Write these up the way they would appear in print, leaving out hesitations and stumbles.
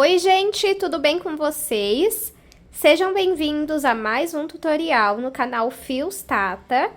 Oi, gente, tudo bem com vocês? Sejam bem-vindos a mais um tutorial no canal Fios Tata.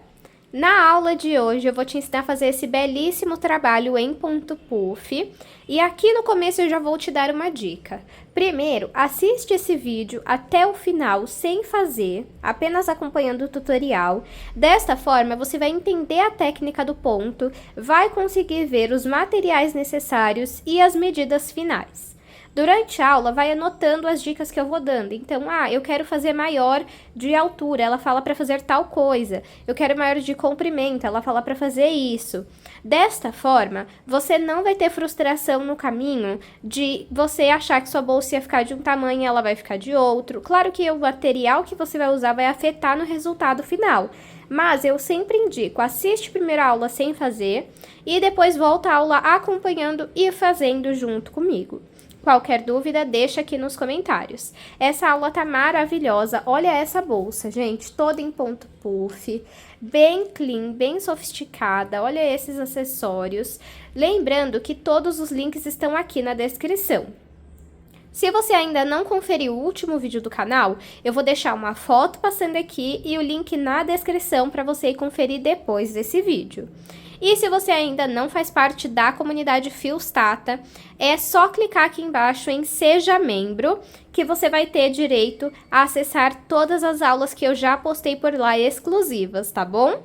Na aula de hoje eu vou te ensinar a fazer esse belíssimo trabalho em ponto puff. E aqui no começo eu já vou te dar uma dica. Primeiro, assiste esse vídeo até o final sem fazer, apenas acompanhando o tutorial. Desta forma você vai entender a técnica do ponto, vai conseguir ver os materiais necessários e as medidas finais. Durante a aula, vai anotando as dicas que eu vou dando. Então, eu quero fazer maior de altura, ela fala para fazer tal coisa. Eu quero maior de comprimento, ela fala para fazer isso. Desta forma, você não vai ter frustração no caminho de você achar que sua bolsa ia ficar de um tamanho e ela vai ficar de outro. Claro que o material que você vai usar vai afetar no resultado final. Mas eu sempre indico, assiste primeiro a aula sem fazer e depois volta a aula acompanhando e fazendo junto comigo. Qualquer dúvida, deixa aqui nos comentários. Essa aula tá maravilhosa. Olha essa bolsa, gente, toda em ponto puff, bem clean, bem sofisticada. Olha esses acessórios. Lembrando que todos os links estão aqui na descrição. Se você ainda não conferiu o último vídeo do canal, eu vou deixar uma foto passando aqui e o link na descrição para você ir conferir depois desse vídeo. E se você ainda não faz parte da comunidade Fios Tata, é só clicar aqui embaixo em Seja Membro, que você vai ter direito a acessar todas as aulas que eu já postei por lá exclusivas, tá bom?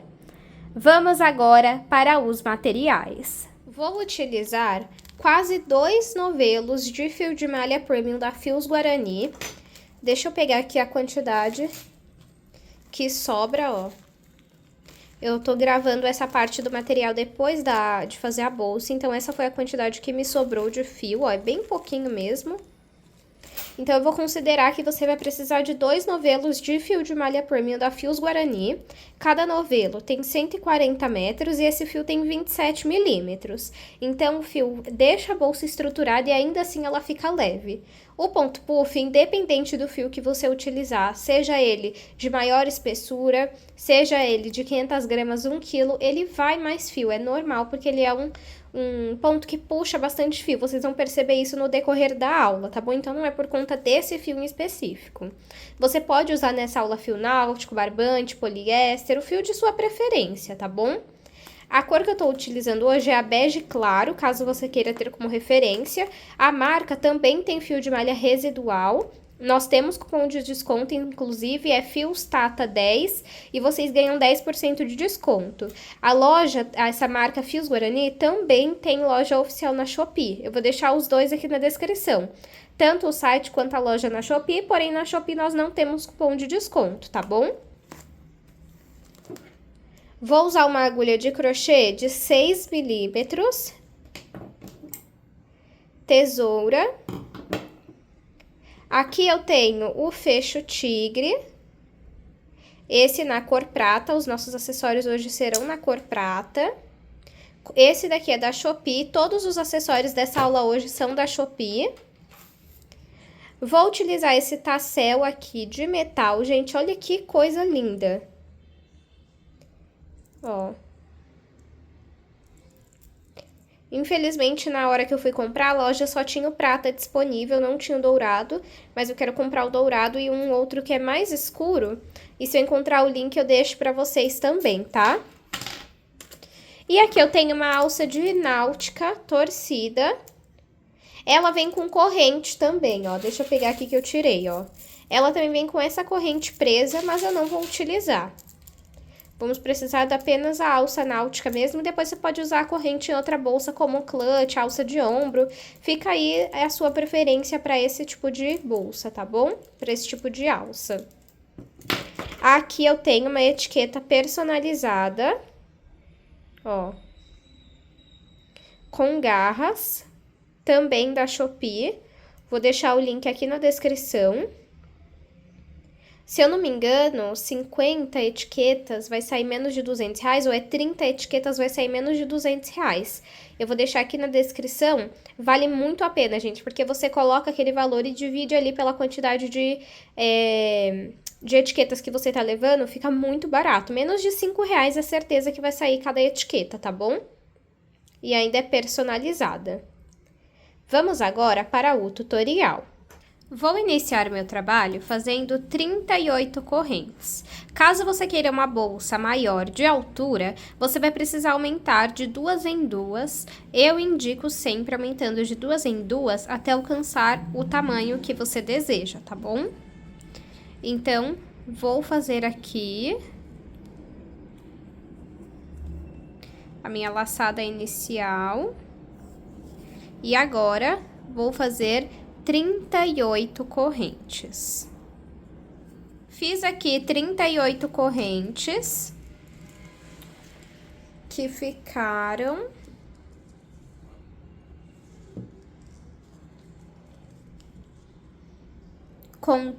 Vamos agora para os materiais. Vou utilizar quase 2 novelos de fio de malha premium da Fios Guarani. Deixa eu pegar aqui a quantidade que sobra, ó. Eu tô gravando essa parte do material depois de fazer a bolsa, então essa foi a quantidade que me sobrou de fio, ó, é bem pouquinho mesmo. Então, eu vou considerar que você vai precisar de 2 novelos de fio de malha premium da Fios Guarani. Cada novelo tem 140 metros e esse fio tem 27 milímetros. Então, o fio deixa a bolsa estruturada e ainda assim ela fica leve. O ponto puff, independente do fio que você utilizar, seja ele de maior espessura, seja ele de 500 gramas, 1 quilo, ele vai mais fio. É normal, porque ele é um ponto que puxa bastante fio. Vocês vão perceber isso no decorrer da aula, tá bom? Então, não é por conta desse fio em específico. Você pode usar nessa aula fio náutico, barbante, poliéster, o fio de sua preferência, tá bom? A cor que eu tô utilizando hoje é a bege claro, caso você queira ter como referência. A marca também tem fio de malha residual. Nós temos cupom de desconto, inclusive, é Fios Tata 10 e vocês ganham 10% de desconto. A loja, essa marca Fios Guarani, também tem loja oficial na Shopee. Eu vou deixar os dois aqui na descrição. Tanto o site quanto a loja na Shopee, porém na Shopee nós não temos cupom de desconto, tá bom? Vou usar uma agulha de crochê de 6 milímetros, tesoura. Aqui eu tenho o fecho tigre, esse na cor prata, os nossos acessórios hoje serão na cor prata. Esse daqui é da Shopee, todos os acessórios dessa aula hoje são da Shopee. Vou utilizar esse tassel aqui de metal, gente, olha que coisa linda. Ó. Infelizmente, na hora que eu fui comprar, a loja só tinha o prata disponível, não tinha o dourado, mas eu quero comprar o dourado e um outro que é mais escuro, e se eu encontrar o link eu deixo pra vocês também, tá? E aqui eu tenho uma alça de náutica torcida, ela vem com corrente também, ó, deixa eu pegar aqui que eu tirei, ó. Ela também vem com essa corrente presa, mas eu não vou utilizar. Vamos precisar de apenas a alça náutica mesmo, e depois você pode usar a corrente em outra bolsa, como clutch, alça de ombro. Fica aí a sua preferência para esse tipo de bolsa, tá bom? Para esse tipo de alça. Aqui eu tenho uma etiqueta personalizada, ó, com garras, também da Shopee. Vou deixar o link aqui na descrição. Se eu não me engano, 50 etiquetas vai sair menos de R$200, ou 30 etiquetas vai sair menos de R$200. Eu vou deixar aqui na descrição, vale muito a pena, gente, porque você coloca aquele valor e divide ali pela quantidade de etiquetas que você tá levando, fica muito barato. Menos de R$5 é certeza que vai sair cada etiqueta, tá bom? E ainda é personalizada. Vamos agora para o tutorial. Vou iniciar meu trabalho fazendo 38 correntes. Caso você queira uma bolsa maior de altura, você vai precisar aumentar de 2 em 2. Eu indico sempre aumentando de 2 em 2 até alcançar o tamanho que você deseja, tá bom? Então, vou fazer aqui a minha laçada inicial. E agora, vou fazer 38 correntes. Fiz aqui 38 correntes, que ficaram com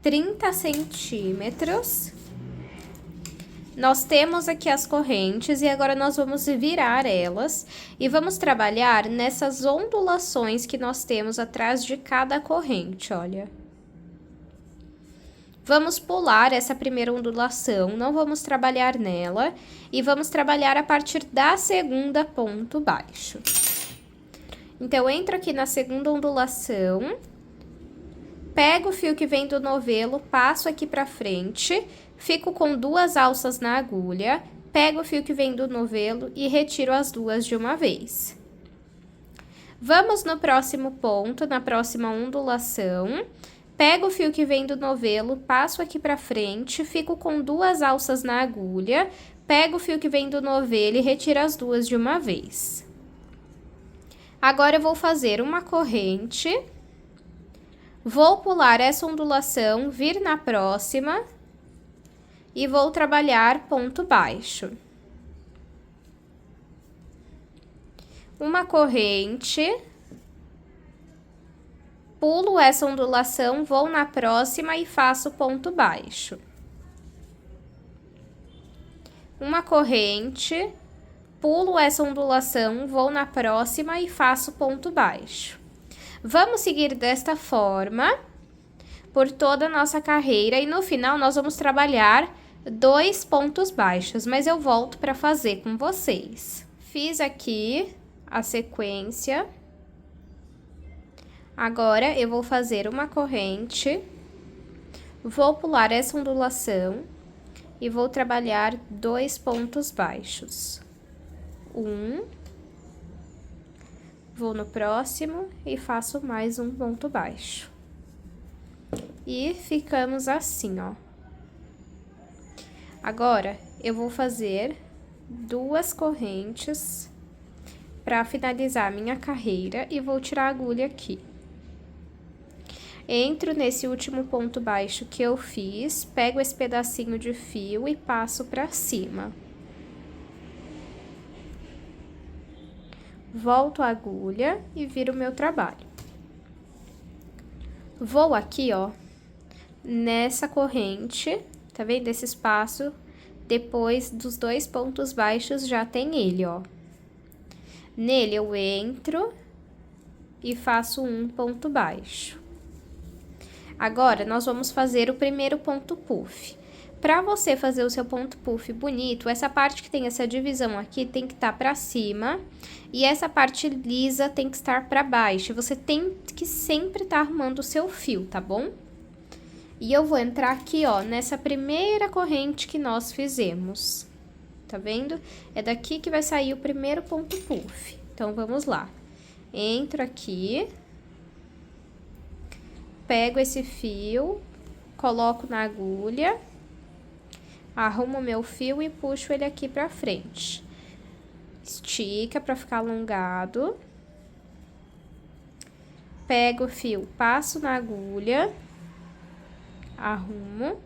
30 centímetros. Nós temos aqui as correntes e agora nós vamos virar elas e vamos trabalhar nessas ondulações que nós temos atrás de cada corrente, olha. Vamos pular essa primeira ondulação, não vamos trabalhar nela e vamos trabalhar a partir da segunda ponto baixo. Então, eu entro aqui na segunda ondulação, pego o fio que vem do novelo, passo aqui pra frente, fico com 2 alças na agulha, pego o fio que vem do novelo e retiro as 2 de uma vez. Vamos no próximo ponto, na próxima ondulação, pego o fio que vem do novelo, passo aqui pra frente, fico com 2 alças na agulha, pego o fio que vem do novelo e retiro as 2 de uma vez. Agora, eu vou fazer uma corrente, vou pular essa ondulação, vir na próxima e vou trabalhar ponto baixo. Uma corrente, pulo essa ondulação, vou na próxima e faço ponto baixo. Uma corrente, pulo essa ondulação, vou na próxima e faço ponto baixo. Vamos seguir desta forma por toda a nossa carreira e no final nós vamos trabalhar 2 pontos baixos, mas eu volto para fazer com vocês. Fiz aqui a sequência. Agora, eu vou fazer uma corrente, vou pular essa ondulação e vou trabalhar 2 pontos baixos. Vou no próximo e faço mais um ponto baixo. E ficamos assim, ó. Agora, eu vou fazer 2 correntes para finalizar a minha carreira e vou tirar a agulha aqui. Entro nesse último ponto baixo que eu fiz, pego esse pedacinho de fio e passo para cima. Volto a agulha e viro o meu trabalho. Vou aqui, ó, nessa corrente, tá vendo esse espaço? Depois dos 2 pontos baixos já tem ele, ó. Nele eu entro e faço um ponto baixo. Agora, nós vamos fazer o primeiro ponto puff. Para você fazer o seu ponto puff bonito, essa parte que tem essa divisão aqui tem que estar para cima e essa parte lisa tem que estar para baixo. Você tem que sempre estar arrumando o seu fio, tá bom? E eu vou entrar aqui, ó, nessa primeira corrente que nós fizemos. Tá vendo? É daqui que vai sair o primeiro ponto puff. Então, vamos lá. Entro aqui, pego esse fio, coloco na agulha, arrumo meu fio e puxo ele aqui pra frente. Estica pra ficar alongado. Pego o fio, passo na agulha, arrumo,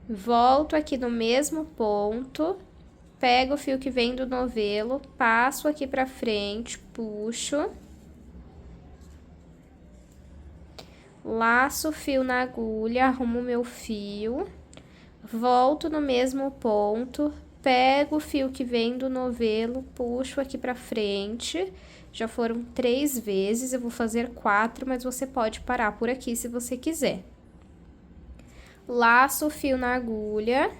volto aqui no mesmo ponto, pego o fio que vem do novelo, passo aqui pra frente, puxo, laço o fio na agulha, arrumo meu fio, volto no mesmo ponto, pego o fio que vem do novelo, puxo aqui pra frente. Já foram 3 vezes, eu vou fazer 4, mas você pode parar por aqui se você quiser. Laço o fio na agulha,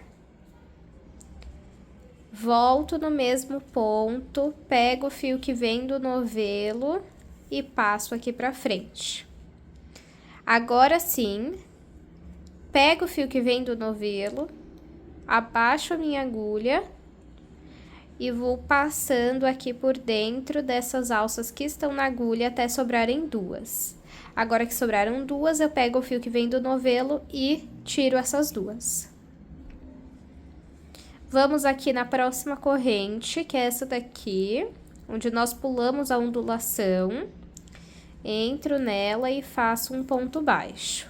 volto no mesmo ponto, pego o fio que vem do novelo e passo aqui pra frente. Agora sim, pego o fio que vem do novelo, abaixo a minha agulha e vou passando aqui por dentro dessas alças que estão na agulha até sobrarem duas. Agora que sobraram duas, eu pego o fio que vem do novelo e tiro essas duas. Vamos aqui na próxima corrente, que é essa daqui, onde nós pulamos a ondulação. Entro nela e faço um ponto baixo.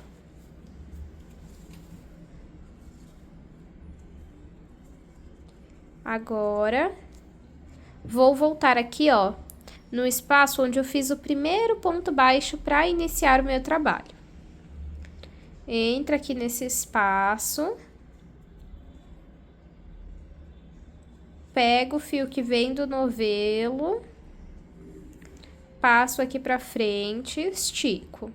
Agora, vou voltar aqui, ó, no espaço onde eu fiz o primeiro ponto baixo para iniciar o meu trabalho. Entra aqui nesse espaço. Pego o fio que vem do novelo. Passo aqui pra frente, estico.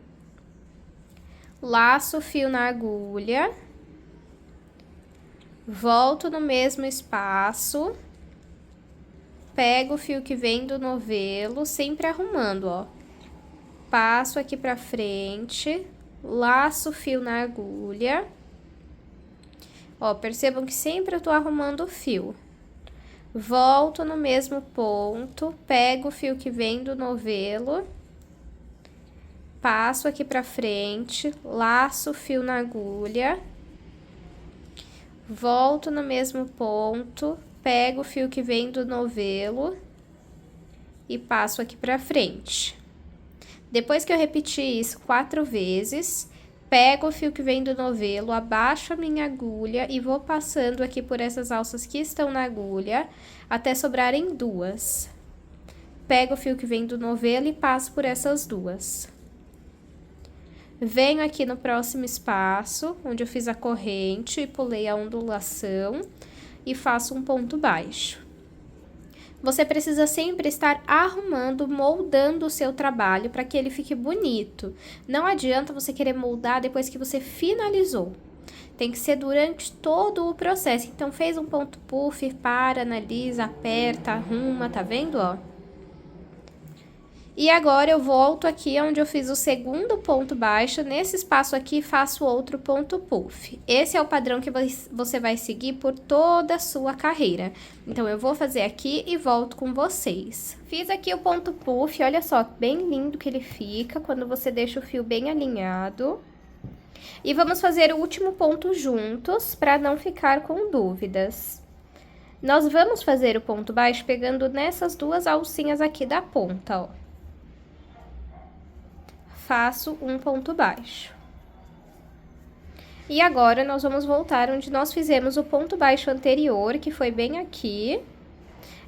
Laço o fio na agulha. Volto no mesmo espaço. Pego o fio que vem do novelo, sempre arrumando, ó. Passo aqui pra frente, laço o fio na agulha. Ó, percebam que sempre eu tô arrumando o fio. Volto no mesmo ponto, pego o fio que vem do novelo. Passo aqui pra frente, laço o fio na agulha. Volto no mesmo ponto, pego o fio que vem do novelo e passo aqui pra frente. Depois que eu repetir isso 4 vezes, pego o fio que vem do novelo, abaixo a minha agulha e vou passando aqui por essas alças que estão na agulha, até sobrarem duas. Pego o fio que vem do novelo e passo por essas duas. Venho aqui no próximo espaço, onde eu fiz a corrente e pulei a ondulação, e faço um ponto baixo. Você precisa sempre estar arrumando, moldando o seu trabalho para que ele fique bonito. Não adianta você querer moldar depois que você finalizou. Tem que ser durante todo o processo. Então, fez um ponto puff, para, analisa, aperta, arruma, tá vendo, ó? E agora, eu volto aqui onde eu fiz o segundo ponto baixo. Nesse espaço aqui, faço outro ponto puff. Esse é o padrão que você vai seguir por toda a sua carreira. Então, eu vou fazer aqui e volto com vocês. Fiz aqui o ponto puff, olha só, bem lindo que ele fica quando você deixa o fio bem alinhado. E vamos fazer o último ponto juntos, para não ficar com dúvidas. Nós vamos fazer o ponto baixo pegando nessas duas alcinhas aqui da ponta, ó. Faço um ponto baixo. E agora, nós vamos voltar onde nós fizemos o ponto baixo anterior, que foi bem aqui.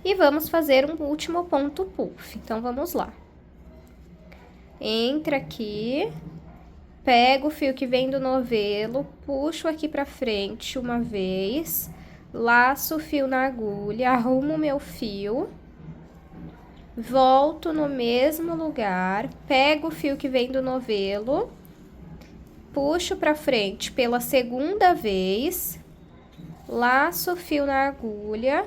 E vamos fazer um último ponto puff. Então, vamos lá. Entra aqui, pego o fio que vem do novelo, puxo aqui pra frente uma vez, laço o fio na agulha, arrumo o meu fio. Volto no mesmo lugar, pego o fio que vem do novelo, puxo pra frente pela segunda vez, laço o fio na agulha,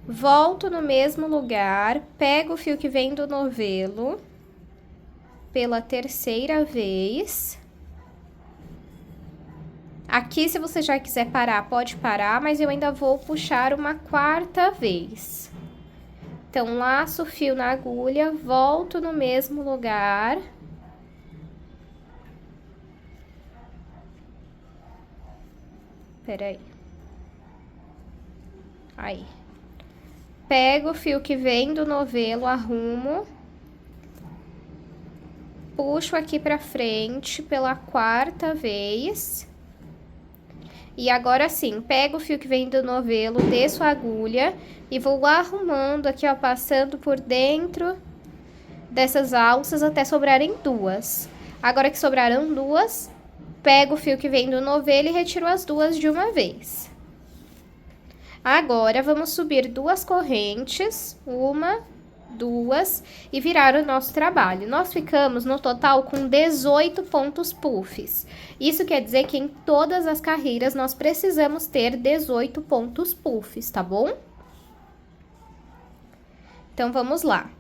volto no mesmo lugar, pego o fio que vem do novelo pela terceira vez. Aqui, se você já quiser parar, pode parar, mas eu ainda vou puxar uma quarta vez. Então, laço o fio na agulha, volto no mesmo lugar. Peraí. Aí. Pego o fio que vem do novelo, arrumo. Puxo aqui pra frente pela quarta vez. E agora sim, pego o fio que vem do novelo, desço a agulha e vou arrumando aqui, ó, passando por dentro dessas alças até sobrarem duas. Agora que sobraram duas, pego o fio que vem do novelo e retiro as duas de uma vez. Agora, vamos subir duas correntes, uma 2 e virar o nosso trabalho. Nós ficamos no total com 18 pontos puffs. Isso quer dizer que em todas as carreiras nós precisamos ter 18 pontos puffs, tá bom? Então, vamos lá.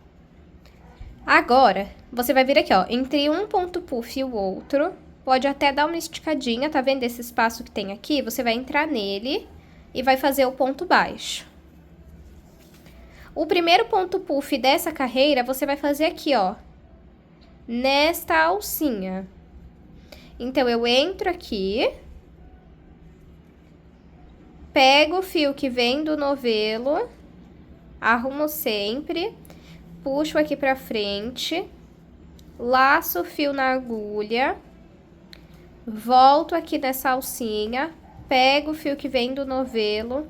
Agora, você vai vir aqui, ó, entre um ponto puff e o outro, pode até dar uma esticadinha, tá vendo esse espaço que tem aqui? Você vai entrar nele e vai fazer o ponto baixo. O primeiro ponto puff dessa carreira, você vai fazer aqui, ó, nesta alcinha. Então, eu entro aqui, pego o fio que vem do novelo, arrumo sempre, puxo aqui pra frente, laço o fio na agulha, volto aqui nessa alcinha, pego o fio que vem do novelo,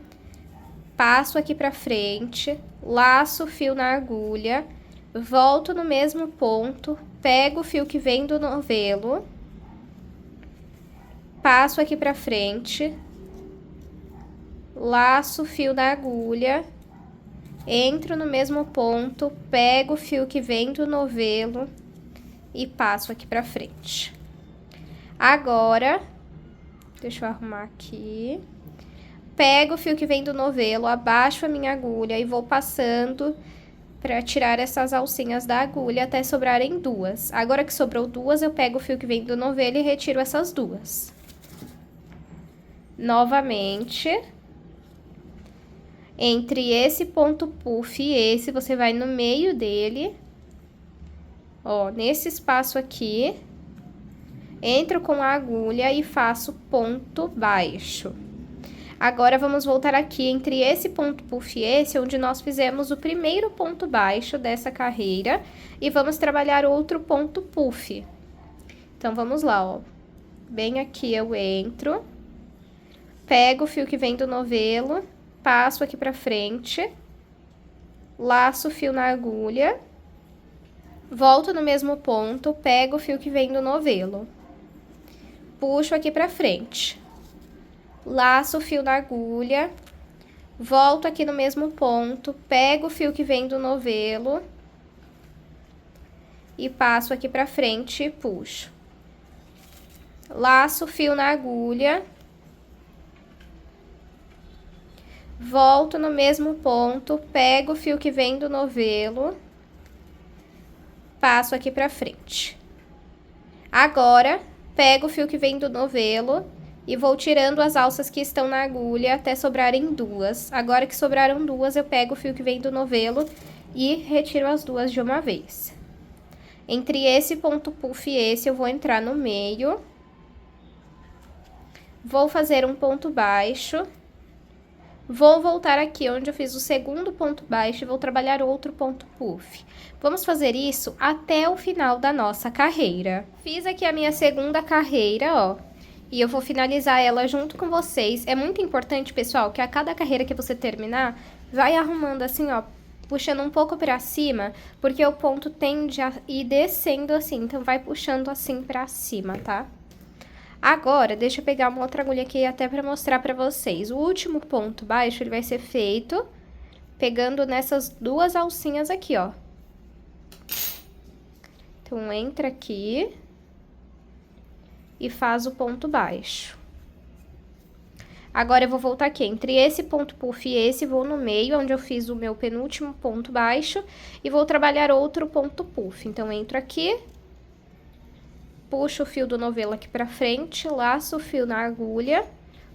passo aqui pra frente, laço o fio na agulha, volto no mesmo ponto, pego o fio que vem do novelo, passo aqui pra frente, laço o fio na agulha, entro no mesmo ponto, pego o fio que vem do novelo e passo aqui pra frente. Agora, deixa eu arrumar aqui. Pego o fio que vem do novelo, abaixo a minha agulha e vou passando para tirar essas alcinhas da agulha até sobrarem duas. Agora que sobrou duas, eu pego o fio que vem do novelo e retiro essas duas. Novamente, entre esse ponto puff e esse, você vai no meio dele, ó, nesse espaço aqui, entro com a agulha e faço ponto baixo. Agora, vamos voltar aqui entre esse ponto puff e esse, onde nós fizemos o primeiro ponto baixo dessa carreira, e vamos trabalhar outro ponto puff. Então, vamos lá, ó. Bem aqui eu entro, pego o fio que vem do novelo, passo aqui pra frente, laço o fio na agulha, volto no mesmo ponto, pego o fio que vem do novelo, puxo aqui pra frente. Laço o fio na agulha, volto aqui no mesmo ponto, pego o fio que vem do novelo e passo aqui pra frente e puxo. Laço o fio na agulha, volto no mesmo ponto, pego o fio que vem do novelo, passo aqui pra frente. Agora, pego o fio que vem do novelo e vou tirando as alças que estão na agulha até sobrarem duas. Agora que sobraram duas, eu pego o fio que vem do novelo e retiro as duas de uma vez. Entre esse ponto puff e esse, eu vou entrar no meio. Vou fazer um ponto baixo. Vou voltar aqui onde eu fiz o segundo ponto baixo e vou trabalhar outro ponto puff. Vamos fazer isso até o final da nossa carreira. Fiz aqui a minha segunda carreira, ó. E eu vou finalizar ela junto com vocês. É muito importante, pessoal, que a cada carreira que você terminar, vai arrumando assim, ó, puxando um pouco pra cima, porque o ponto tende a ir descendo assim, então vai puxando assim pra cima, tá? Agora, deixa eu pegar uma outra agulha aqui até pra mostrar pra vocês. O último ponto baixo, ele vai ser feito pegando nessas duas alcinhas aqui, ó. Então, entra aqui e faz o ponto baixo. Agora, eu vou voltar aqui, entre esse ponto puff e esse, vou no meio, onde eu fiz o meu penúltimo ponto baixo, e vou trabalhar outro ponto puff. Então, entro aqui, puxo o fio do novelo aqui pra frente, laço o fio na agulha,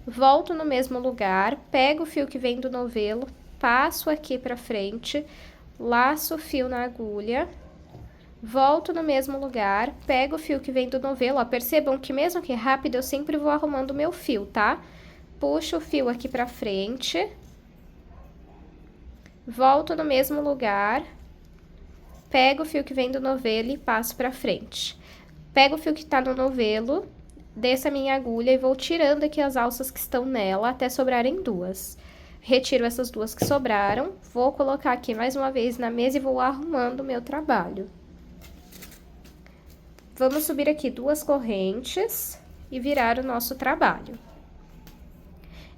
volto no mesmo lugar, pego o fio que vem do novelo, passo aqui pra frente, laço o fio na agulha, volto no mesmo lugar, pego o fio que vem do novelo, ó, percebam que mesmo que rápido, eu sempre vou arrumando o meu fio, tá? Puxo o fio aqui pra frente, volto no mesmo lugar, pego o fio que vem do novelo e passo pra frente. Pego o fio que tá no novelo, desço a minha agulha e vou tirando aqui as alças que estão nela até sobrarem duas. Retiro essas duas que sobraram, vou colocar aqui mais uma vez na mesa e vou arrumando o meu trabalho. Vamos subir aqui duas correntes e virar o nosso trabalho.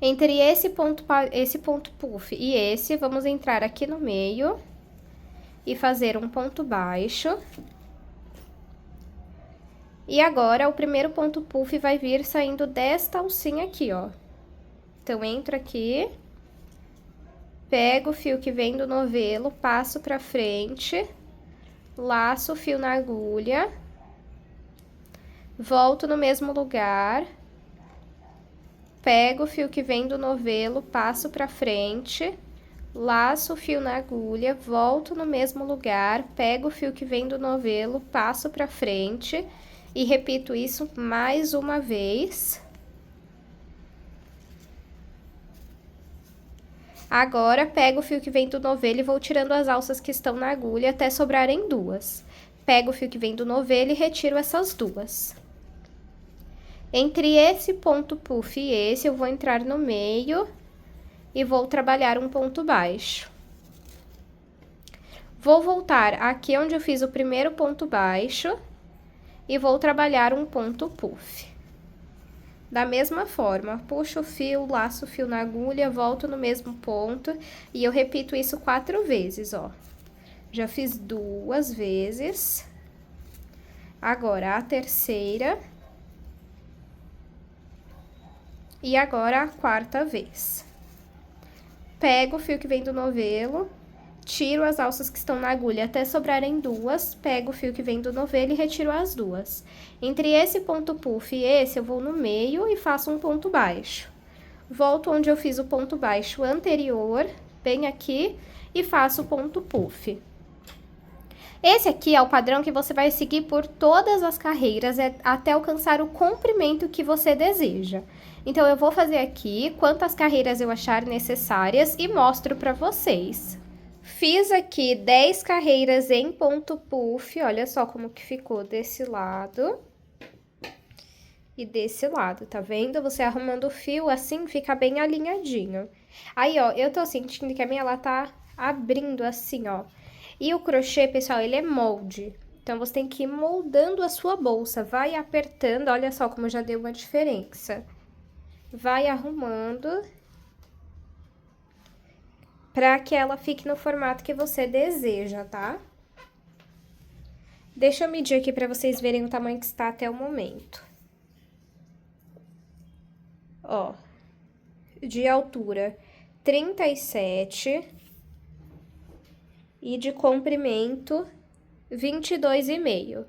Entre esse ponto puff e esse, vamos entrar aqui no meio, e fazer um ponto baixo. E agora, o primeiro ponto puff vai vir saindo desta alcinha aqui, ó. Então, entro aqui, pego o fio que vem do novelo, passo pra frente, laço o fio na agulha, volto no mesmo lugar, pego o fio que vem do novelo, passo pra frente, laço o fio na agulha, volto no mesmo lugar, pego o fio que vem do novelo, passo pra frente e repito isso mais uma vez. Agora, pego o fio que vem do novelo e vou tirando as alças que estão na agulha até sobrarem duas. Pego o fio que vem do novelo e retiro essas duas. Entre esse ponto puff e esse, eu vou entrar no meio e vou trabalhar um ponto baixo. Vou voltar aqui onde eu fiz o primeiro ponto baixo e vou trabalhar um ponto puff. Da mesma forma, puxo o fio, laço o fio na agulha, volto no mesmo ponto e eu repito isso 4 vezes, ó. Já fiz 2 vezes. Agora, a terceira. E agora, a 4ª vez. Pego o fio que vem do novelo, tiro as alças que estão na agulha até sobrarem 2, pego o fio que vem do novelo e retiro as 2. Entre esse ponto puff e esse, eu vou no meio e faço um ponto baixo. Volto onde eu fiz o ponto baixo anterior, bem aqui, e faço o ponto puff. Esse aqui é o padrão que você vai seguir por todas as carreiras, até alcançar o comprimento que você deseja. Então, eu vou fazer aqui quantas carreiras eu achar necessárias e mostro para vocês. Fiz aqui 10 carreiras em ponto puff, olha só como que ficou desse lado e desse lado, tá vendo? Você arrumando o fio assim, fica bem alinhadinho. Aí, ó, eu tô sentindo que a minha ela tá abrindo assim, ó. E o crochê, pessoal, ele é molde. Então, você tem que ir moldando a sua bolsa, vai apertando, olha só como já deu uma diferença. Vai arrumando para que ela fique no formato que você deseja, tá? Deixa eu medir aqui para vocês verem o tamanho que está até o momento. Ó, de altura 37 e de comprimento 22,5.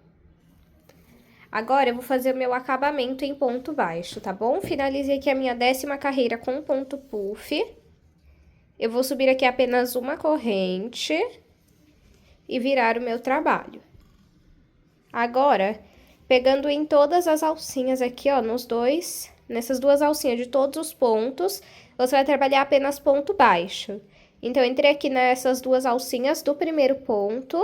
Agora, eu vou fazer o meu acabamento em ponto baixo, tá bom? Finalizei aqui a minha 10ª carreira com ponto puff. Eu vou subir aqui apenas uma corrente e virar o meu trabalho. Agora, pegando em todas as alcinhas aqui, ó, nessas 2 alcinhas de todos os pontos, você vai trabalhar apenas ponto baixo. Então, entrei aqui nessas 2 alcinhas do primeiro ponto.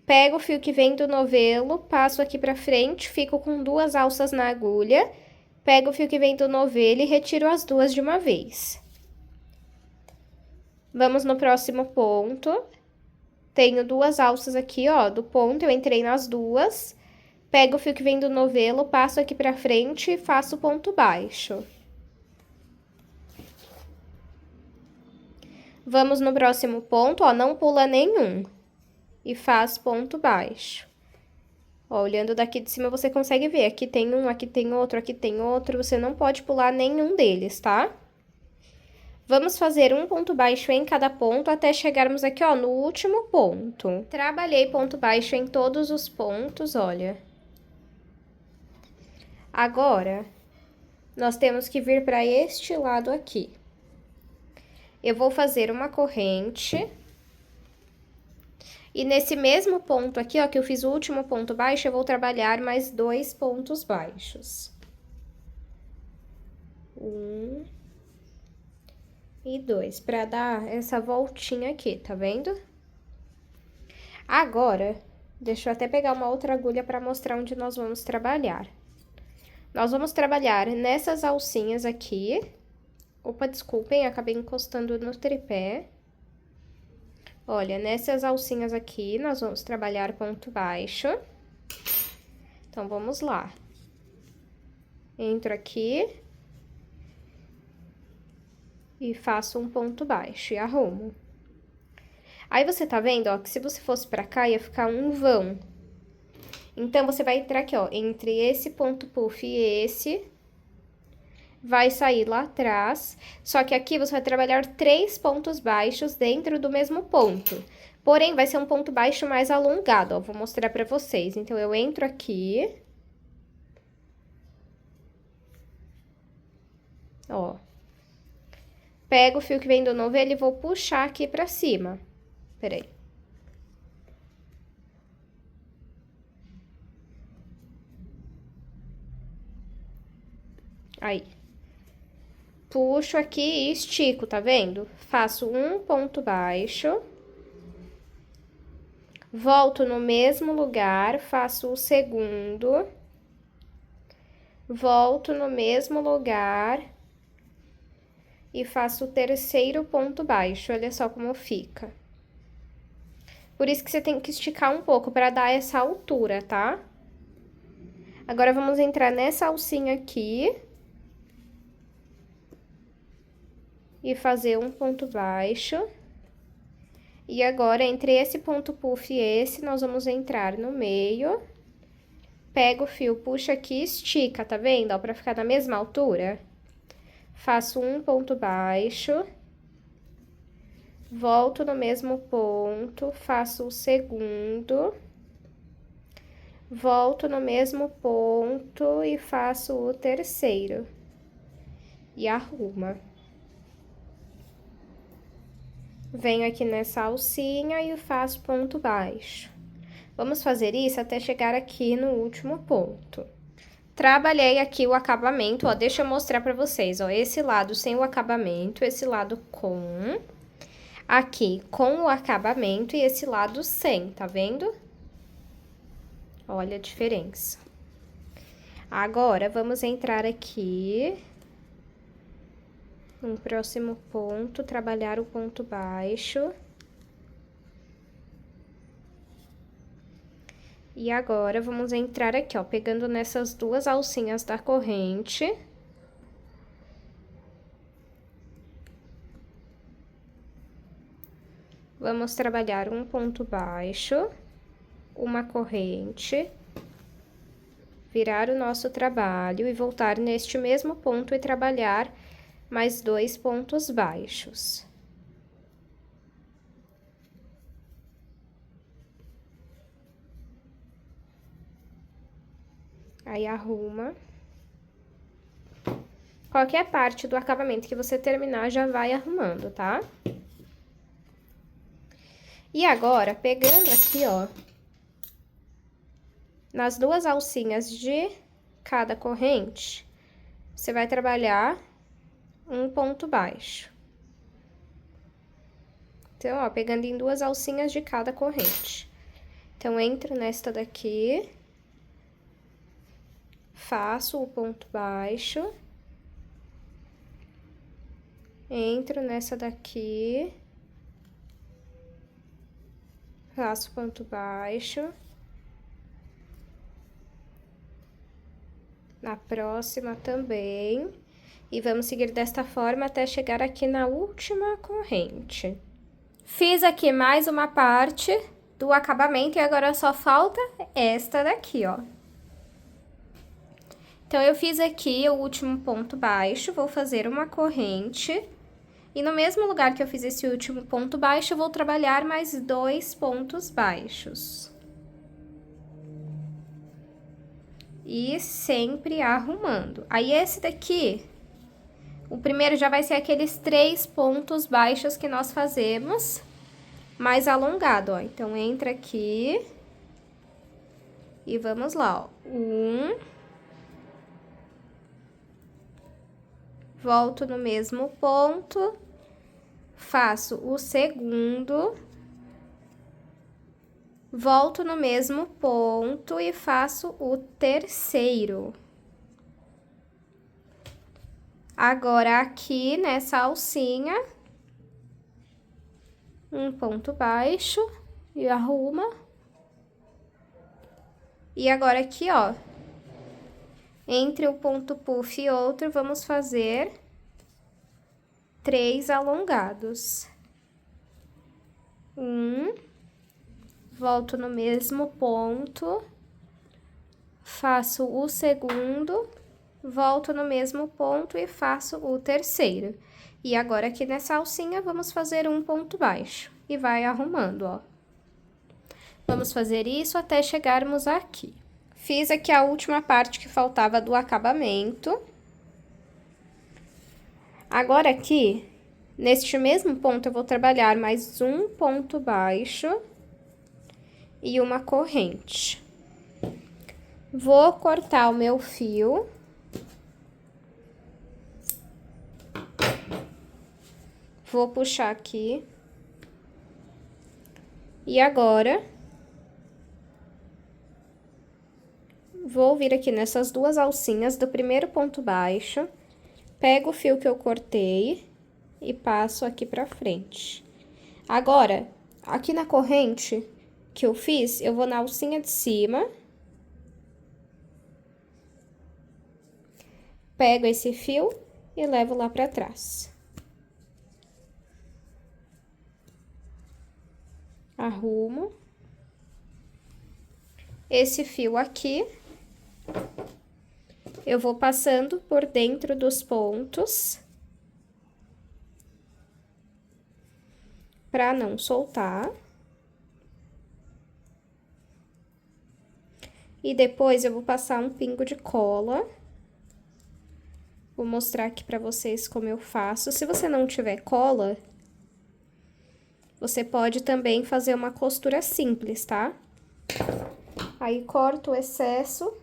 Pego o fio que vem do novelo, passo aqui pra frente, fico com 2 alças na agulha. Pego o fio que vem do novelo e retiro as 2 de uma vez. Vamos no próximo ponto. Tenho 2 alças aqui, ó, do ponto, eu entrei nas 2. Pego o fio que vem do novelo, passo aqui pra frente e faço ponto baixo. Vamos no próximo ponto, ó, não pula nenhum. E faz ponto baixo. Ó, olhando daqui de cima, você consegue ver. Aqui tem um, aqui tem outro, aqui tem outro. Você não pode pular nenhum deles, tá? Vamos fazer um ponto baixo em cada ponto até chegarmos aqui, ó, no último ponto. Trabalhei ponto baixo em todos os pontos, olha. Agora, nós temos que vir para este lado aqui. Eu vou fazer uma corrente. E nesse mesmo ponto aqui, ó, que eu fiz o último ponto baixo, eu vou trabalhar mais 2 pontos baixos. 1 e 2, pra dar essa voltinha aqui, tá vendo? Agora, deixa eu até pegar uma outra agulha pra mostrar onde nós vamos trabalhar. Nós vamos trabalhar nessas alcinhas aqui. Opa, desculpem, acabei encostando no tripé. Olha, nessas alcinhas aqui, nós vamos trabalhar ponto baixo. Então, vamos lá. Entro aqui. E faço um ponto baixo e arrumo. Aí você tá vendo, ó, que se você fosse pra cá, ia ficar um vão. Então, você vai entrar aqui, ó, entre esse ponto puff e esse, vai sair lá atrás, só que aqui você vai trabalhar 3 pontos baixos dentro do mesmo ponto. Porém, vai ser um ponto baixo mais alongado, ó, vou mostrar pra vocês. Então, eu entro aqui, ó, pego o fio que vem do novelo e vou puxar aqui pra cima. Peraí. Aí. Puxo aqui e estico, tá vendo? Faço um ponto baixo. Volto no mesmo lugar, faço o segundo. Volto no mesmo lugar. E faço o terceiro ponto baixo. Olha só como fica. Por isso que você tem que esticar um pouco para dar essa altura, tá? Agora, vamos entrar nessa alcinha aqui. E fazer um ponto baixo. E agora, entre esse ponto puff e esse, nós vamos entrar no meio. Pega o fio, puxa aqui e estica, tá vendo? Ó, pra ficar na mesma altura. Faço um ponto baixo. Volto no mesmo ponto, faço o segundo. Volto no mesmo ponto e faço o terceiro. E arruma. Venho aqui nessa alcinha e faço ponto baixo. Vamos fazer isso até chegar aqui no último ponto. Trabalhei aqui o acabamento, ó, deixa eu mostrar pra vocês, ó, esse lado sem o acabamento, esse lado com, aqui com o acabamento e esse lado sem, tá vendo? Olha a diferença. Agora, vamos entrar aqui no próximo ponto, trabalhar o ponto baixo. E agora, vamos entrar aqui, ó, pegando nessas duas alcinhas da corrente. Vamos trabalhar um ponto baixo, uma corrente, virar o nosso trabalho e voltar neste mesmo ponto e trabalhar mais 2 pontos baixos. Aí, arruma. Qualquer parte do acabamento que você terminar, já vai arrumando, tá? E agora, pegando aqui, ó, nas duas alcinhas de cada corrente, você vai trabalhar um ponto baixo. Então, ó, pegando em duas alcinhas de cada corrente. Então, entro nesta daqui, faço o ponto baixo, entro nessa daqui, faço ponto baixo, na próxima também, e vamos seguir desta forma até chegar aqui na última corrente. Fiz aqui mais uma parte do acabamento e agora só falta esta daqui, ó. Então, eu fiz aqui o último ponto baixo, vou fazer uma corrente. E no mesmo lugar que eu fiz esse último ponto baixo, eu vou trabalhar mais 2 pontos baixos. E sempre arrumando. Aí, esse daqui, o primeiro já vai ser aqueles 3 pontos baixos que nós fazemos, mais alongado, ó. Então, entra aqui e vamos lá, ó. 1... Volto no mesmo ponto, faço o segundo, volto no mesmo ponto e faço o terceiro. Agora, aqui nessa alcinha, um ponto baixo e arruma. E agora aqui, ó, entre o ponto puff e outro, vamos fazer 3 alongados. Volto no mesmo ponto, faço o segundo, volto no mesmo ponto e faço o terceiro. E agora, aqui nessa alcinha, vamos fazer um ponto baixo e vai arrumando, ó. Vamos fazer isso até chegarmos aqui. Fiz aqui a última parte que faltava do acabamento. Agora, aqui, neste mesmo ponto, eu vou trabalhar mais um ponto baixo e uma corrente. Vou cortar o meu fio. Vou puxar aqui. E agora, vou vir aqui nessas duas alcinhas do primeiro ponto baixo, pego o fio que eu cortei e passo aqui pra frente. Agora, aqui na corrente que eu fiz, eu vou na alcinha de cima, pego esse fio e levo lá pra trás. Arrumo. Esse fio aqui, eu vou passando por dentro dos pontos, pra não soltar. E depois eu vou passar um pingo de cola. Vou mostrar aqui pra vocês como eu faço. Se você não tiver cola, você pode também fazer uma costura simples, tá? Aí, corto o excesso.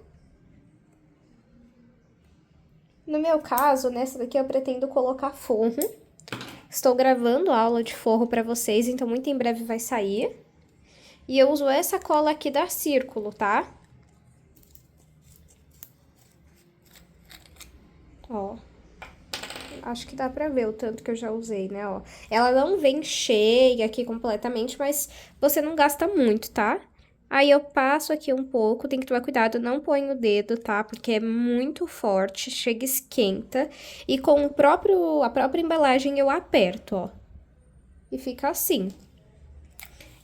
No meu caso, nessa daqui eu pretendo colocar forro. Estou gravando a aula de forro pra vocês, então muito em breve vai sair. E eu uso essa cola aqui da Círculo, tá? Ó. Acho que dá pra ver o tanto que eu já usei, né, ó. Ela não vem cheia aqui completamente, mas você não gasta muito, tá? Aí, eu passo aqui um pouco, tem que tomar cuidado, não põe o dedo, tá? Porque é muito forte, chega e esquenta. E com a própria embalagem eu aperto, ó. E fica assim.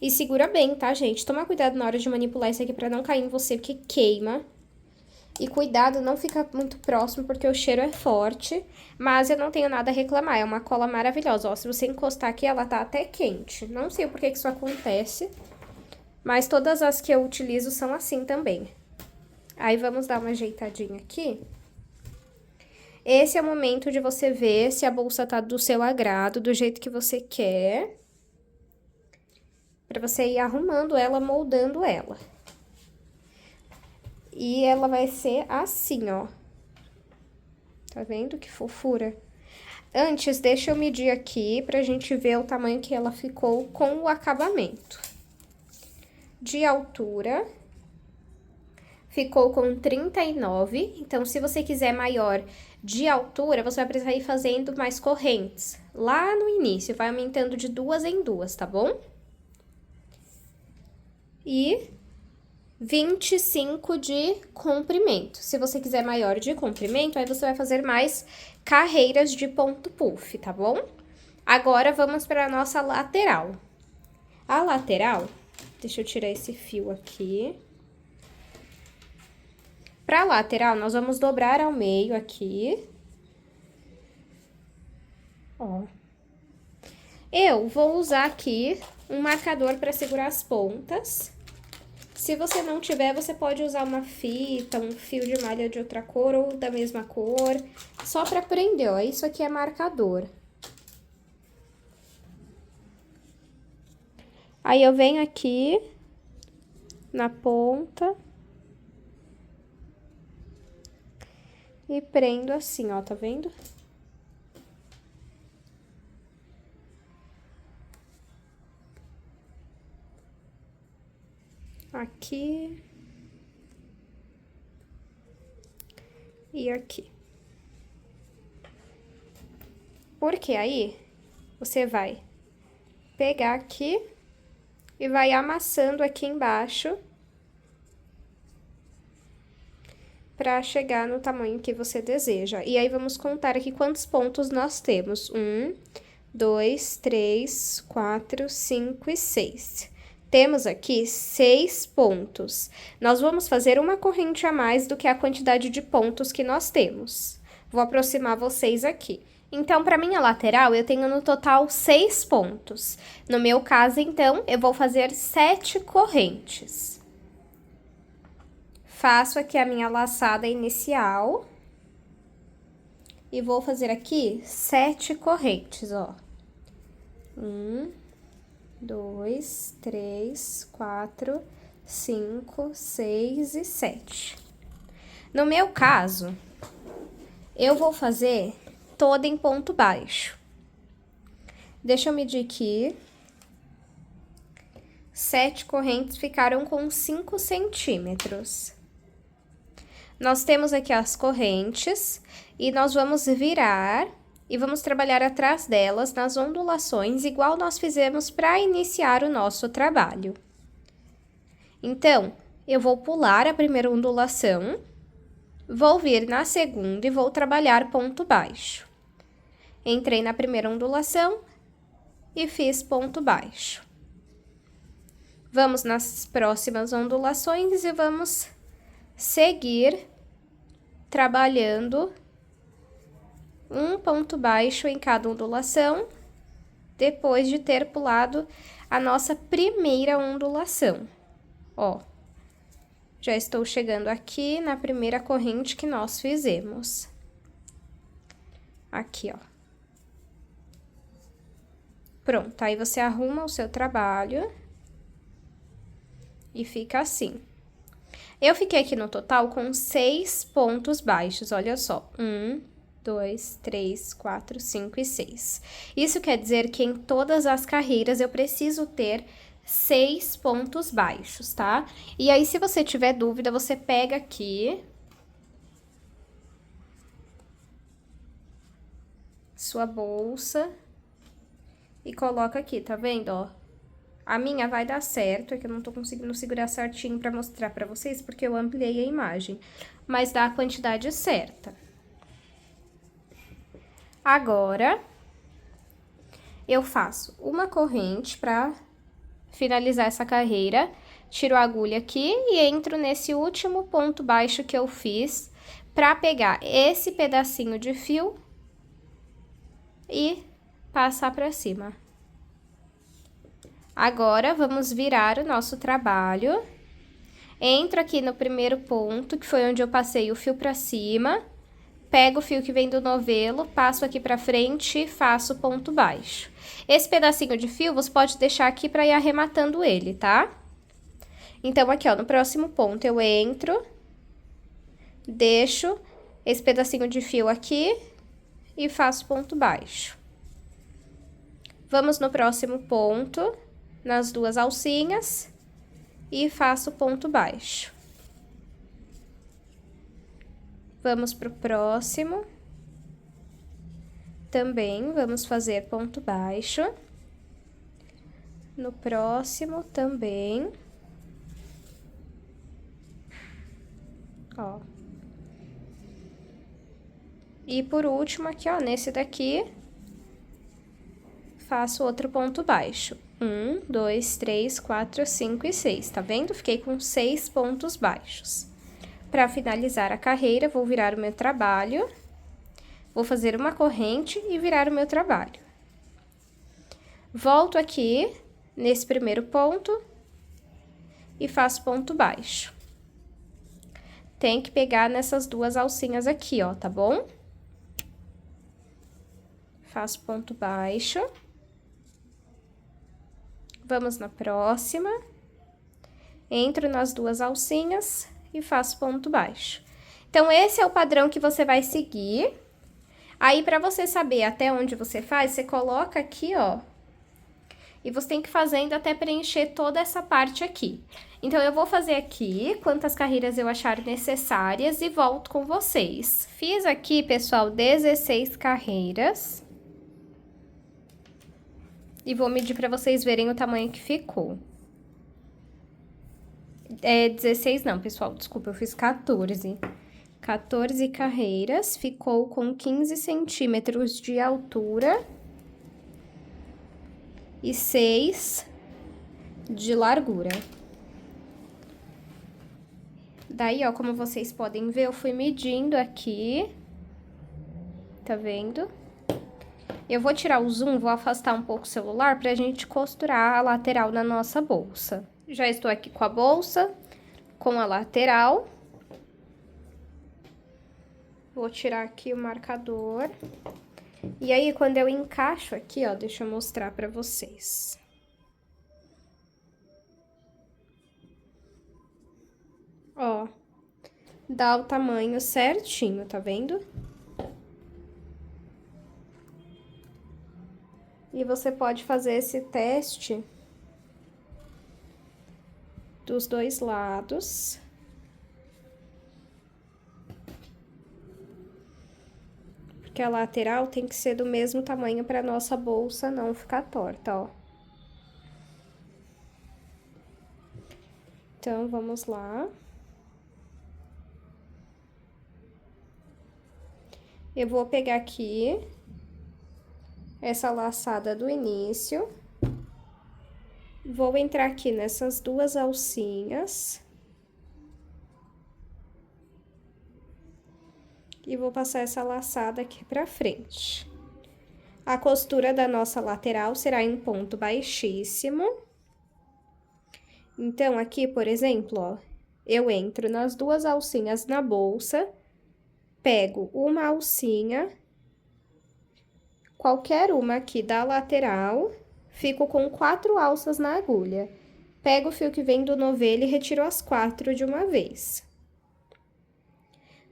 E segura bem, tá, gente? Toma cuidado na hora de manipular isso aqui pra não cair em você, porque queima. E cuidado, não fica muito próximo, porque o cheiro é forte. Mas eu não tenho nada a reclamar, é uma cola maravilhosa. Ó, se você encostar aqui, ela tá até quente. Não sei por que isso acontece, mas todas as que eu utilizo são assim também. Aí, vamos dar uma ajeitadinha aqui. Esse é o momento de você ver se a bolsa tá do seu agrado, do jeito que você quer. Pra você ir arrumando ela, moldando ela. E ela vai ser assim, ó. Tá vendo que fofura? Antes, deixa eu medir aqui pra gente ver o tamanho que ela ficou com o acabamento. De altura, ficou com 39. Então, se você quiser maior de altura, você vai precisar ir fazendo mais correntes. Lá no início, vai aumentando de 2 em 2, tá bom? E 25 de comprimento. Se você quiser maior de comprimento, aí você vai fazer mais carreiras de ponto puff, tá bom? Agora, vamos para a nossa lateral. A lateral, deixa eu tirar esse fio aqui. Para a lateral, nós vamos dobrar ao meio aqui. Ó. Eu vou usar aqui um marcador para segurar as pontas. Se você não tiver, você pode usar uma fita, um fio de malha de outra cor ou da mesma cor, só pra prender, ó. Isso aqui é marcador. Aí, eu venho aqui na ponta e prendo assim, ó, tá vendo? Aqui. E aqui. Porque aí, você vai pegar aqui e vai amassando aqui embaixo pra chegar no tamanho que você deseja. E aí, vamos contar aqui quantos pontos nós temos. 1, 2, 3, 4, 5 e 6. Temos aqui 6 pontos. Nós vamos fazer uma corrente a mais do que a quantidade de pontos que nós temos. Vou aproximar vocês aqui. Então, para minha lateral, eu tenho no total 6 pontos. No meu caso, então, eu vou fazer 7 correntes. Faço aqui a minha laçada inicial. E vou fazer aqui 7 correntes, ó. 1, 2, 3, 4, 5, 6 e 7. No meu caso, eu vou fazer toda em ponto baixo. Deixa eu medir aqui. 7 correntes ficaram com 5 centímetros. Nós temos aqui as correntes e nós vamos virar e vamos trabalhar atrás delas nas ondulações, igual nós fizemos para iniciar o nosso trabalho. Então, eu vou pular a primeira ondulação, vou vir na segunda e vou trabalhar ponto baixo. Entrei na primeira ondulação e fiz ponto baixo. Vamos nas próximas ondulações e vamos seguir trabalhando um ponto baixo em cada ondulação, depois de ter pulado a nossa primeira ondulação. Ó, já estou chegando aqui na primeira corrente que nós fizemos. Aqui, ó. Pronto, aí você arruma o seu trabalho e fica assim. Eu fiquei aqui no total com 6 pontos baixos, olha só. 1, 2, 3, 4, 5 e 6. Isso quer dizer que em todas as carreiras eu preciso ter 6 pontos baixos, tá? E aí, se você tiver dúvida, você pega aqui sua bolsa e coloca aqui, tá vendo, ó? A minha vai dar certo, é que eu não tô conseguindo segurar certinho pra mostrar pra vocês, porque eu ampliei a imagem, mas dá a quantidade certa. Agora, eu faço uma corrente pra finalizar essa carreira, tiro a agulha aqui e entro nesse último ponto baixo que eu fiz pra pegar esse pedacinho de fio e passar pra cima. Agora, vamos virar o nosso trabalho. Entro aqui no primeiro ponto, que foi onde eu passei o fio pra cima. Pego o fio que vem do novelo, passo aqui pra frente e faço ponto baixo. Esse pedacinho de fio, você pode deixar aqui pra ir arrematando ele, tá? Então, aqui, ó, no próximo ponto, eu entro, deixo esse pedacinho de fio aqui e faço ponto baixo. Vamos no próximo ponto, nas duas alcinhas, e faço ponto baixo. Vamos pro próximo. Também vamos fazer ponto baixo. No próximo também. Ó. E por último aqui, ó, nesse daqui, faço outro ponto baixo. 1, 2, 3, 4, 5 e 6, tá vendo? Fiquei com 6 pontos baixos. Para finalizar a carreira, vou virar o meu trabalho, vou fazer uma corrente e virar o meu trabalho. Volto aqui, nesse primeiro ponto, e faço ponto baixo. Tem que pegar nessas duas alcinhas aqui, ó, tá bom? Faço ponto baixo. Vamos na próxima. Entro nas duas alcinhas e faço ponto baixo. Então, esse é o padrão que você vai seguir. Aí, pra você saber até onde você faz, você coloca aqui, ó. E você tem que ir fazendo até preencher toda essa parte aqui. Então, eu vou fazer aqui quantas carreiras eu achar necessárias e volto com vocês. Fiz aqui, pessoal, 16 carreiras. E vou medir pra vocês verem o tamanho que ficou. 16 não, pessoal, desculpa, eu fiz 14. 14 carreiras, ficou com 15 centímetros de altura. e 6 de largura. Daí, ó, como vocês podem ver, eu fui medindo aqui. Tá vendo? Eu vou tirar o zoom, vou afastar um pouco o celular pra gente costurar a lateral na nossa bolsa. Já estou aqui com a bolsa, com a lateral. Vou tirar aqui o marcador. E aí, quando eu encaixo aqui, ó, deixa eu mostrar pra vocês. Ó, dá o tamanho certinho, tá vendo? E você pode fazer esse teste dos dois lados. Porque a lateral tem que ser do mesmo tamanho para nossa bolsa não ficar torta, ó. Então, vamos lá. Eu vou pegar aqui essa laçada do início. Vou entrar aqui nessas duas alcinhas. E vou passar essa laçada aqui pra frente. A costura da nossa lateral será em ponto baixíssimo. Então, aqui, por exemplo, ó, eu entro nas duas alcinhas na bolsa, pego uma alcinha, qualquer uma aqui da lateral, fico com 4 alças na agulha. Pego o fio que vem do novelo e retiro as 4 de uma vez.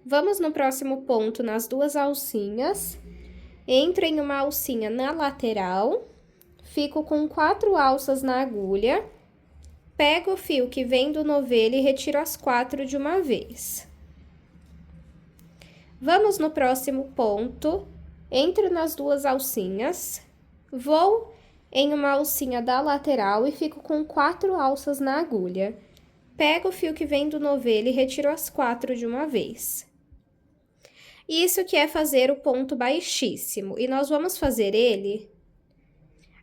Vamos no próximo ponto, nas duas alcinhas. Entro em uma alcinha na lateral, fico com 4 alças na agulha, pego o fio que vem do novelo e retiro as 4 de uma vez. Vamos no próximo ponto, entro nas duas alcinhas, vou em uma alcinha da lateral e fico com 4 alças na agulha. Pego o fio que vem do novelo e retiro as 4 de uma vez. Isso que é fazer o ponto baixíssimo, e nós vamos fazer ele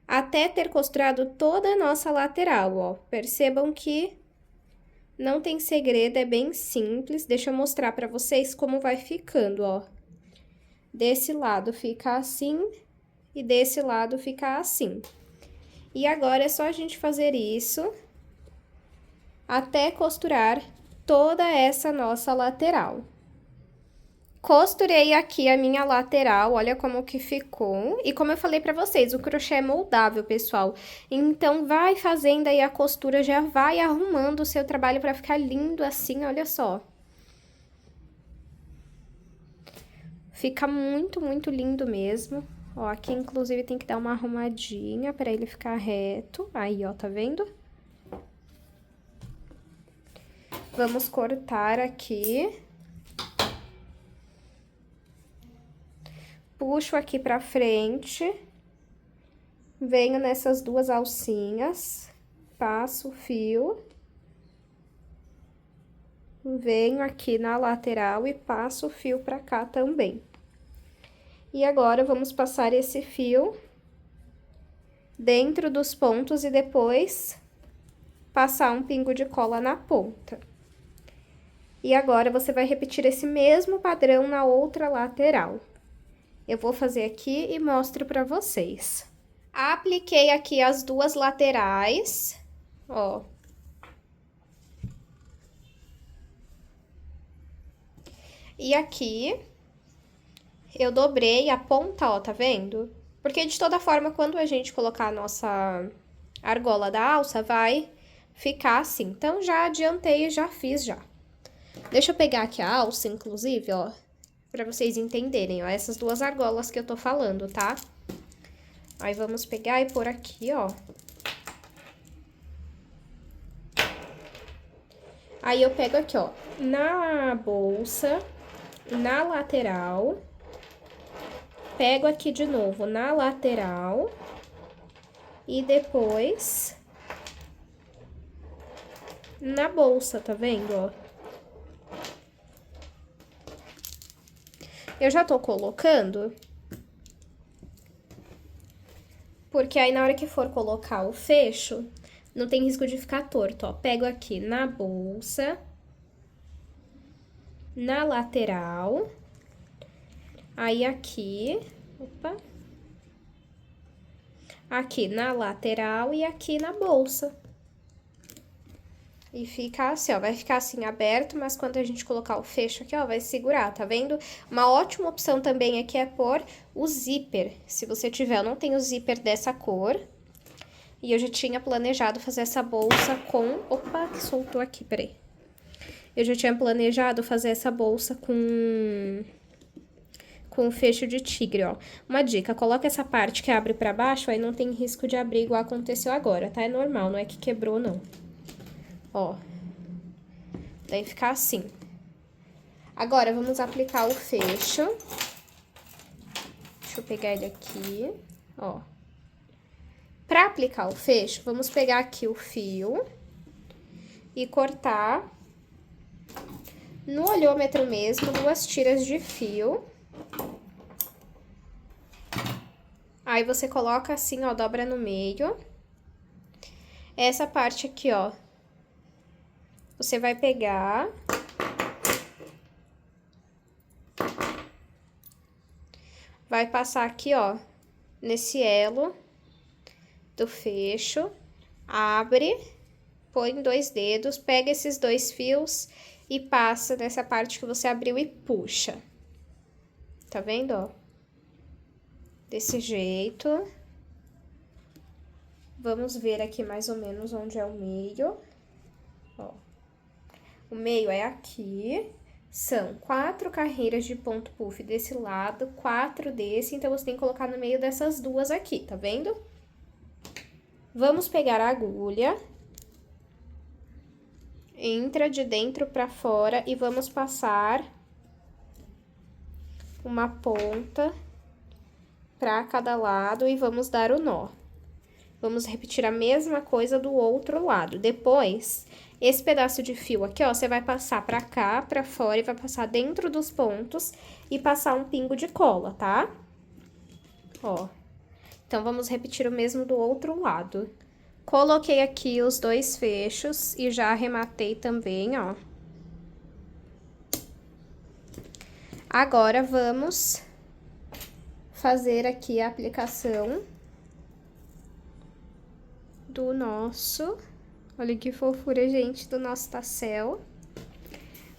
até ter costurado toda a nossa lateral, ó. Percebam que não tem segredo, é bem simples. Deixa eu mostrar pra vocês como vai ficando, ó. Desse lado fica assim e desse lado fica assim. E agora é só a gente fazer isso até costurar toda essa nossa lateral. Costurei aqui a minha lateral, olha como que ficou. E como eu falei pra vocês, o crochê é moldável, pessoal. Então, vai fazendo aí a costura, já vai arrumando o seu trabalho pra ficar lindo assim, olha só. Fica muito, muito lindo mesmo. Ó, aqui inclusive tem que dar uma arrumadinha pra ele ficar reto. Aí, ó, tá vendo? Vamos cortar aqui. Puxo aqui pra frente, venho nessas duas alcinhas, passo o fio, venho aqui na lateral e passo o fio pra cá também. E agora, vamos passar esse fio dentro dos pontos e depois passar um pingo de cola na ponta. E agora, você vai repetir esse mesmo padrão na outra lateral. Eu vou fazer aqui e mostro pra vocês. Apliquei aqui as duas laterais, ó. E aqui, eu dobrei a ponta, ó, tá vendo? Porque de toda forma, quando a gente colocar a nossa argola da alça, vai ficar assim. Então, já adiantei e já fiz já. Deixa eu pegar aqui a alça, inclusive, ó. Pra vocês entenderem, ó, essas duas argolas que eu tô falando, tá? Aí, vamos pegar e pôr aqui, ó. Aí, eu pego aqui, ó, na bolsa, na lateral, pego aqui de novo na lateral e depois na bolsa, tá vendo, ó? Eu já tô colocando Porque aí na hora que for colocar o fecho, não tem risco de ficar torto, ó. Pego aqui na bolsa, na lateral, aí aqui, opa, aqui na lateral e aqui na bolsa. E fica assim, ó, vai ficar assim aberto, mas quando a gente colocar o fecho aqui, ó, vai segurar, tá vendo? Uma ótima opção também aqui é pôr o zíper, se você tiver. Eu não tenho zíper dessa cor, e eu já tinha planejado fazer essa bolsa com... Opa, que soltou aqui, peraí. Eu já tinha planejado fazer essa bolsa com fecho de tigre, ó. Uma dica, coloca essa parte que abre pra baixo, aí não tem risco de abrir igual aconteceu agora, tá? É normal, não é que quebrou, não. Ó, daí ficar assim. Agora, vamos aplicar o fecho. Deixa eu pegar ele aqui, ó. Pra aplicar o fecho, vamos pegar aqui o fio e cortar no olhômetro mesmo, 2 tiras de fio. Aí, você coloca assim, ó, dobra no meio. Essa parte aqui, ó, você vai pegar, vai passar aqui, ó, nesse elo do fecho, abre, põe 2 dedos, pega esses 2 fios e passa nessa parte que você abriu e puxa. Tá vendo, ó? Desse jeito. Vamos ver aqui mais ou menos onde é o meio, ó. O meio é aqui, são 4 carreiras de ponto puff desse lado, 4 desse, então você tem que colocar no meio dessas 2 aqui, tá vendo? Vamos pegar a agulha, entra de dentro pra fora e vamos passar uma ponta pra cada lado e vamos dar o nó. Vamos repetir a mesma coisa do outro lado. Depois, esse pedaço de fio aqui, ó, você vai passar pra cá, pra fora e vai passar dentro dos pontos e passar um pingo de cola, tá? Ó. Então, vamos repetir o mesmo do outro lado. Coloquei aqui os 2 fechos e já arrematei também, ó. Agora, vamos fazer aqui a aplicação do nosso... Olha que fofura, gente, do nosso tassel.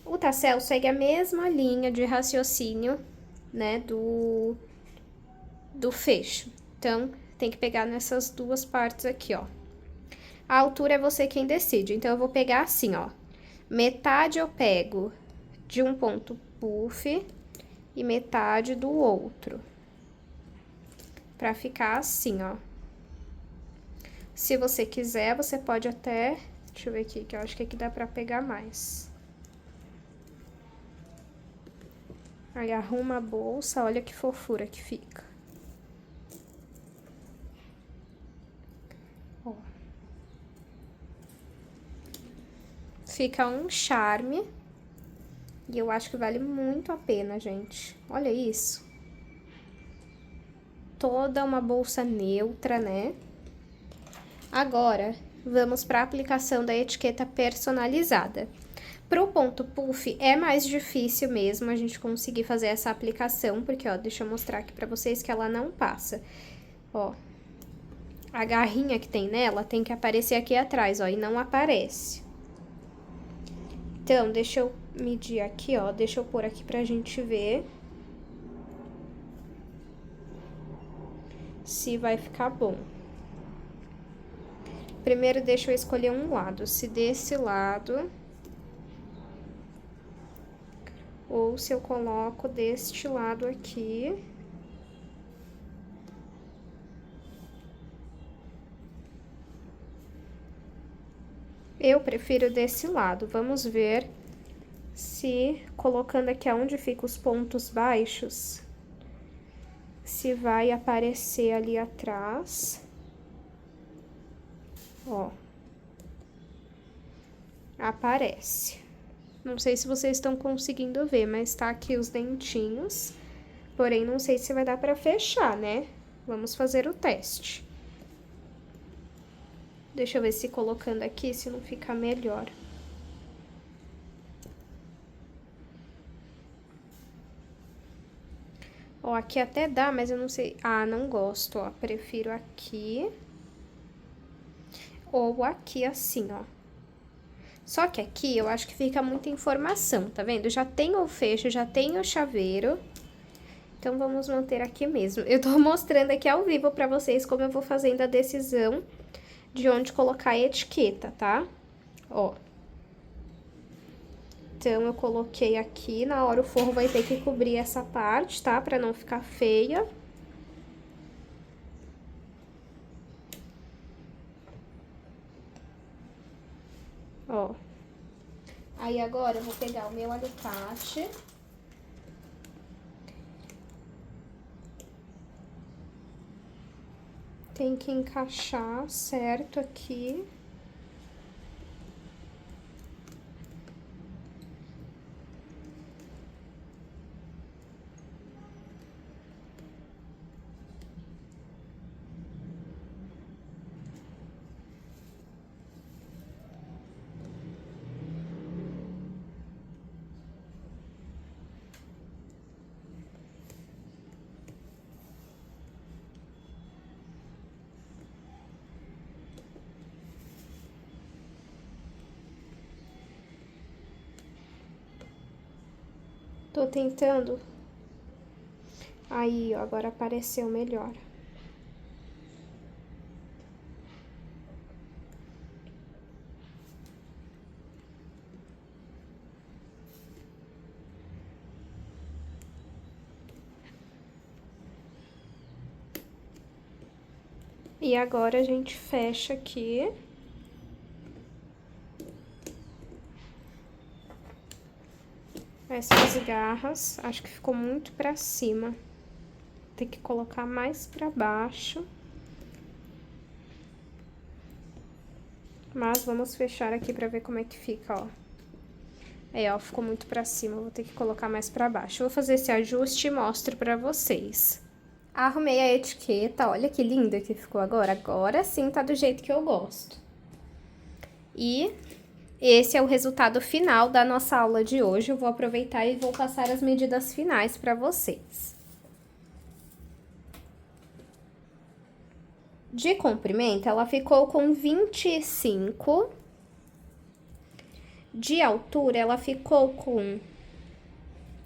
O tassel segue a mesma linha de raciocínio, né, do fecho. Então, tem que pegar nessas 2 partes aqui, ó. A altura é você quem decide. Então, eu vou pegar assim, ó. Metade eu pego de um ponto puff e metade do outro. Pra ficar assim, ó. Se você quiser, você pode até... Deixa eu ver aqui, que eu acho que aqui dá pra pegar mais. Aí, arruma a bolsa, olha que fofura que fica. Ó. Fica um charme. E eu acho que vale muito a pena, gente. Olha isso. Toda uma bolsa neutra, né? Agora, vamos para a aplicação da etiqueta personalizada. Pro ponto puff é mais difícil mesmo a gente conseguir fazer essa aplicação, porque, ó, deixa eu mostrar aqui pra vocês que ela não passa. Ó, a garrinha que tem nela tem que aparecer aqui atrás, ó, e não aparece. Então, deixa eu medir aqui, ó, deixa eu pôr aqui pra gente ver se vai ficar bom. Primeiro, deixa eu escolher um lado, se desse lado, ou se eu coloco deste lado aqui. Eu prefiro desse lado. Vamos ver se, colocando aqui aonde fica os pontos baixos, se vai aparecer ali atrás. Ó, aparece. Não sei se vocês estão conseguindo ver, mas tá aqui os dentinhos. Porém, não sei se vai dar pra fechar, né? Vamos fazer o teste. Deixa eu ver se colocando aqui, se não fica melhor. Ó, aqui até dá, mas eu não sei... Ah, não gosto, ó. Prefiro aqui. Ou aqui assim, ó. Só que aqui eu acho que fica muita informação, tá vendo? Já tem o fecho, já tem o chaveiro. Então, vamos manter aqui mesmo. Eu tô mostrando aqui ao vivo pra vocês como eu vou fazendo a decisão de onde colocar a etiqueta, tá? Ó. Então, eu coloquei aqui, na hora o forro vai ter que cobrir essa parte, tá? Pra não ficar feia. Ó. Aí, agora, eu vou pegar o meu alicate. Tem que encaixar certo aqui. Tô tentando. Aí, ó, agora apareceu melhor. E agora a gente fecha aqui. Essas garras, acho que ficou muito pra cima. Tem que colocar mais pra baixo. Mas vamos fechar aqui pra ver como é que fica, ó. Aí, ó, ficou muito pra cima, vou ter que colocar mais pra baixo. Eu vou fazer esse ajuste e mostro pra vocês. Arrumei a etiqueta, olha que linda que ficou agora. Agora sim tá do jeito que eu gosto. E esse é o resultado final da nossa aula de hoje. Eu vou aproveitar e vou passar as medidas finais pra vocês. De comprimento, ela ficou com 25. De altura, ela ficou com...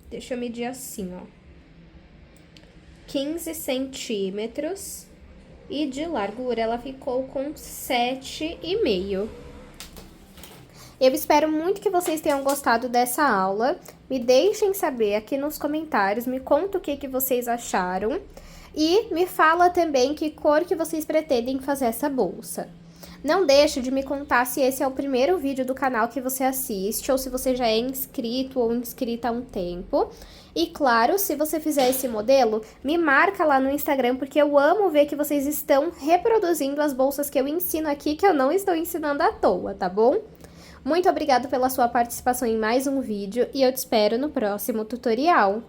Deixa eu medir assim, ó. 15 centímetros. E de largura, ela ficou com 7,5. Eu espero muito que vocês tenham gostado dessa aula. Me deixem saber aqui nos comentários, me conta o que vocês acharam. E me fala também que cor que vocês pretendem fazer essa bolsa. Não deixe de me contar se esse é o primeiro vídeo do canal que você assiste, ou se você já é inscrito ou inscrita há um tempo. E claro, se você fizer esse modelo, me marca lá no Instagram, porque eu amo ver que vocês estão reproduzindo as bolsas que eu ensino aqui, que eu não estou ensinando à toa, tá bom? Muito obrigada pela sua participação em mais um vídeo e eu te espero no próximo tutorial.